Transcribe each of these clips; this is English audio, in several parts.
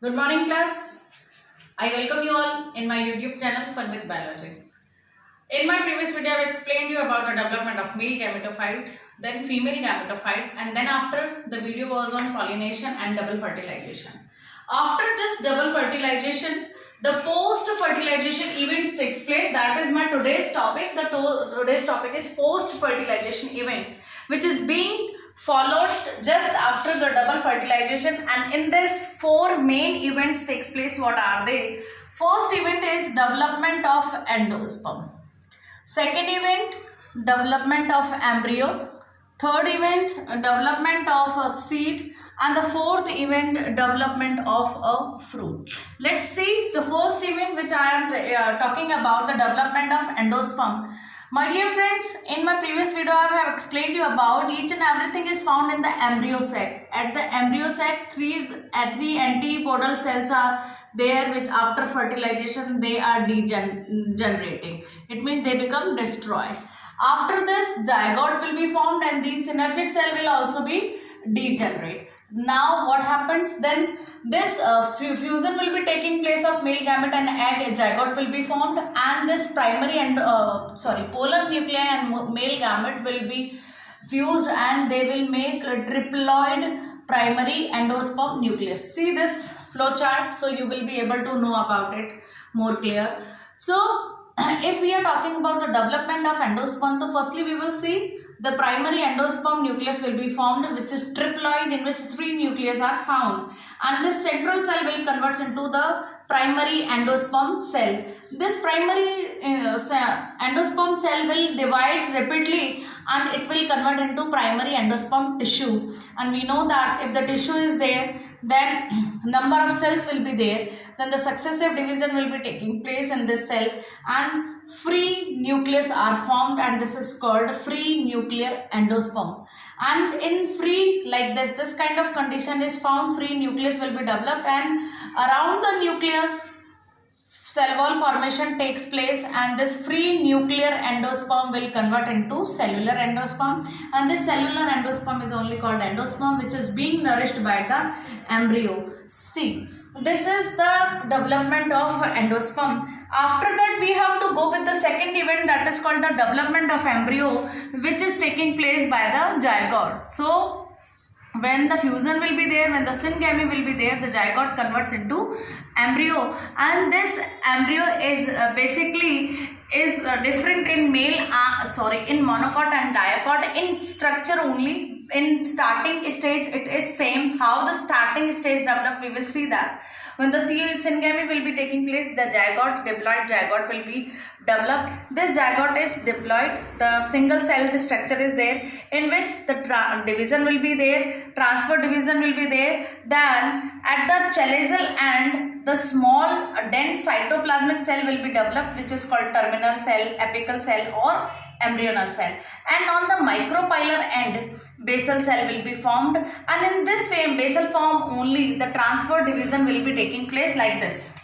Good morning, class. I welcome you all in my YouTube channel Fun with Biology. In my previous video, I explained you about the development of male gametophyte, then female gametophyte, and then after the video was on pollination and double fertilization. After just double fertilization, the post-fertilization events takes place. That is my today's topic. Today's topic is post-fertilization event, which is being followed just after the double fertilization, and in this four main events takes place. What are they? First event is development of endosperm. Second event, development of embryo. Third event, development of a seed. And the fourth event, development of a fruit. Let's see the first event which I am talking about, the development of endosperm. My dear friends, in my previous video I have explained you about each and everything is found in the embryo sac. At the embryo sac, three antipodal cells are there, which after fertilization they are degenerating. It means they become destroyed. After this, zygote will be formed and the synergic cell will also be degenerate. Now what happens then? This fusion will be taking place of male gamete and egg. A zygote will be formed, and this primary and polar nuclei and male gamete will be fused, and they will make a triploid primary endosperm nucleus. See this flow chart, so you will be able to know about it more clear. So if we are talking about the development of endosperm, so firstly we will see the primary endosperm nucleus will be formed, which is triploid, in which three nuclei are found, and this central cell will convert into the primary endosperm cell. This primary endosperm cell will divide rapidly and it will convert into primary endosperm tissue, and we know that if the tissue is there, then number of cells will be there, then the successive division will be taking place in this cell and free nucleus are formed, and this is called free nuclear endosperm. And in free, like this kind of condition is found, free nucleus will be developed, and around the nucleus cell wall formation takes place, and this free nuclear endosperm will convert into cellular endosperm, and this cellular endosperm is only called endosperm, which is being nourished by the embryo. See, this is the development of endosperm. After that, we have to go with the second event, that is called the development of embryo, which is taking place by the zygote. So when the fusion will be there, when the syngamy will be there, the zygote converts into embryo, and this embryo is basically different in in monocot and dicot in structure only. In starting stage it is same. How the starting stage develop, we will see that. When the syngamy will be taking place, the diploid zygote will be developed. This zygote is diploid, the single cell structure is there, in which the division will be there, transfer division will be there. Then at the chelizal end, the small dense cytoplasmic cell will be developed, which is called terminal cell, apical cell or embryonal cell. And on the micropylar end, basal cell will be formed, and in this basal form only the transfer division will be taking place like this.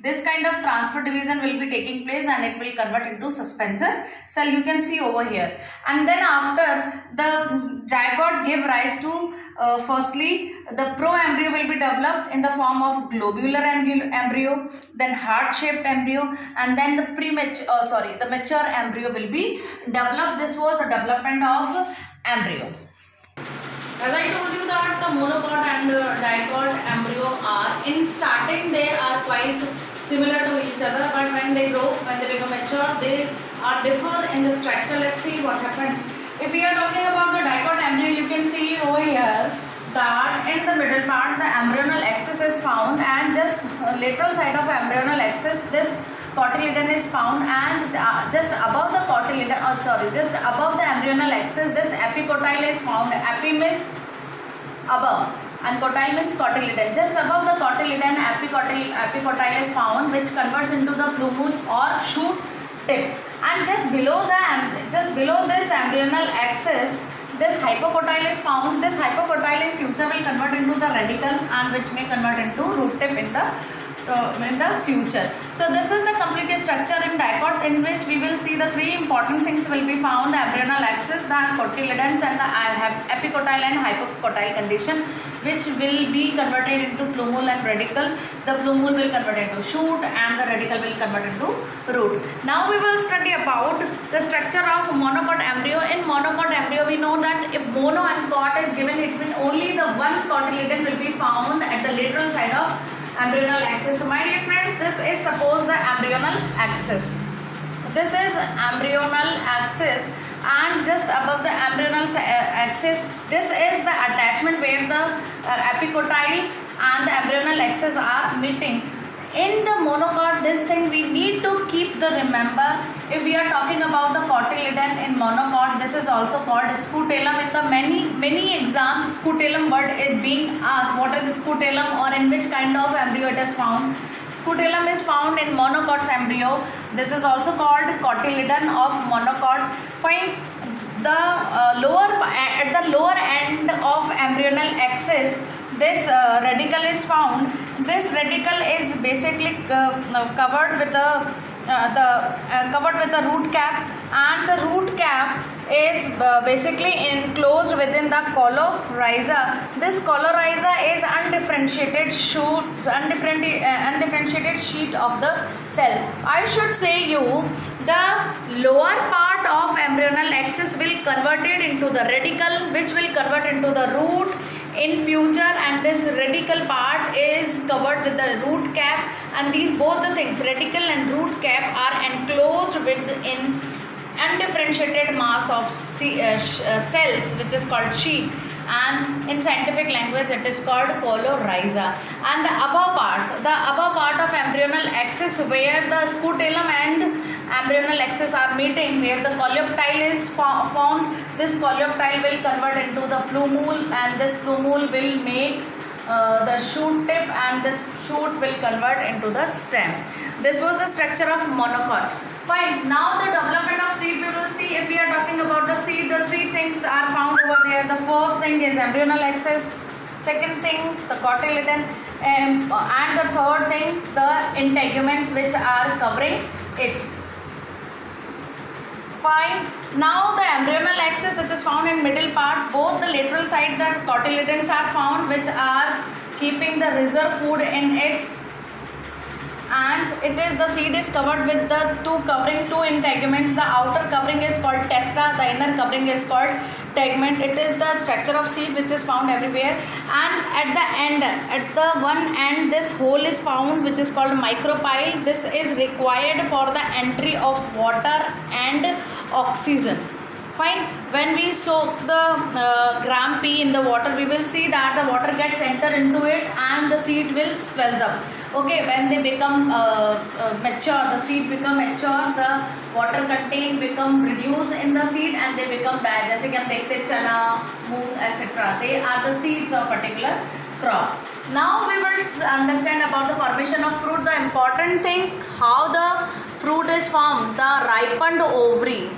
This kind of transfer division will be taking place and it will convert into suspensor cell, you can see over here. And then after, the zygote give rise to firstly the pro-embryo will be developed in the form of globular embryo, then heart-shaped embryo, and then the mature embryo will be developed. This was the development of embryo. As I told you that the monocot and dicot embryo are, in starting they are quite similar to each other, but when they grow, when they become mature, they are differ in the structure. Let's see what happened. If we are talking about the dicot embryo, you can see over here that in the middle part the embryonal axis is found, and just lateral side of embryonal axis this cotyledon is found, and just above the cotyledon, just above the embryonal axis this epicotyle is found. Epi means above and cotyle means cotyledon. Just above the cotyledon epicotyle is found, which converts into the plumule or shoot tip, and just below this embryonal axis this hypocotyle is found. This hypocotyle in future will convert into the radicle, and which may convert into root tip in the in the future. So this is the complete structure in dicot, in which we will see the three important things will be found: the embryonal axis, the cotyledons, and the epicotyle and hypocotyle condition, which will be converted into plumule and radicle. The plumule will convert into shoot and the radicle will convert into root. Now we will study about the structure of monocot embryo. In monocot embryo, we know that if mono and cot is given, it means only the one cotyledon will be found at the lateral side of embryonal axis. So my dear friends, this is suppose the embryonal axis. This is embryonal axis, and just above the embryonal axis, this is the attachment where the epicotyle and the embryonal axis are meeting. In the monocot, this thing we need to keep the remember. If we are talking about the cotyledon in monocot, this is also called scutellum. In the many exams, scutellum word is being asked. What is scutellum, or in which kind of embryo it is found? Scutellum is found in monocot's embryo. This is also called cotyledon of monocot. Find the at the lower end of embryonal axis, this radicle is found. This radicle is basically covered with the root cap, and the root cap is basically enclosed within the coleorhiza. This coleorhiza is undifferentiated sheet of the cell. I should say you, the lower part of embryonal axis will converted into the radicle, which will convert into the root in future, and this radical part is covered with the root cap, and these both the things, radical and root cap, are enclosed within undifferentiated mass of cells, which is called sheath, and in scientific language it is called coleorhiza. And the above part of embryonal axis, where the scutellum and embryonal axis are meeting, where the coleoptile is found, this coleoptile will convert into the plumule, and this plumule will make the shoot tip, and this shoot will convert into the stem. This was the structure of monocot. Fine. Now the development of seed we will see. If we are talking about the seed, the three things are found over there. The first thing is embryonal axis, second thing the cotyledon, and the third thing the integuments which are covering it. Fine. Now the embryonal axis, which is found in middle part, both the lateral side the cotyledons are found, which are keeping the reserve food in it, and it is the seed is covered with the two integuments. The outer covering is called testa, the inner covering is called tegument. It is the structure of seed which is found everywhere, and at the one end, this hole is found, which is called micropyle. This is required for the entry of water and oxygen. Fine. When we soak the gram P in the water, we will see that the water gets entered into it, and the seed will swells up. Okay, when they become mature, the seed become mature, the water content become reduced in the seed, and they become dry. जैसे कि हम देखते हैं चना, मूंग, etc. They are the seeds of particular crop. Now we will understand about the formation of fruit. The important thing, how the fruit is formed. The ripened ovary,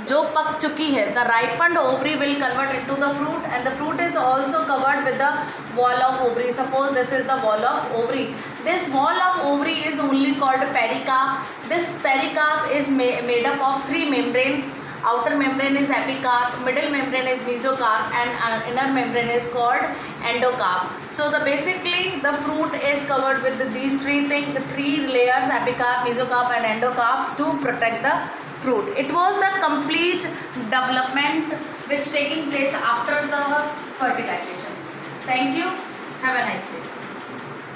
जो पक चुकी है, the ripened ovary will convert into the fruit, and the fruit is also covered with the wall of ovary. Suppose this is the wall of ovary. This wall of ovary is only called pericarp. This pericarp is made up of three membranes. Outer membrane is epicarp, middle membrane is mesocarp, and inner membrane is called endocarp. So basically the fruit is covered with these three things, the three layers, epicarp, mesocarp and endocarp, to protect the fruit. It was the complete development which taking place after the fertilization. Thank you. Have a nice day.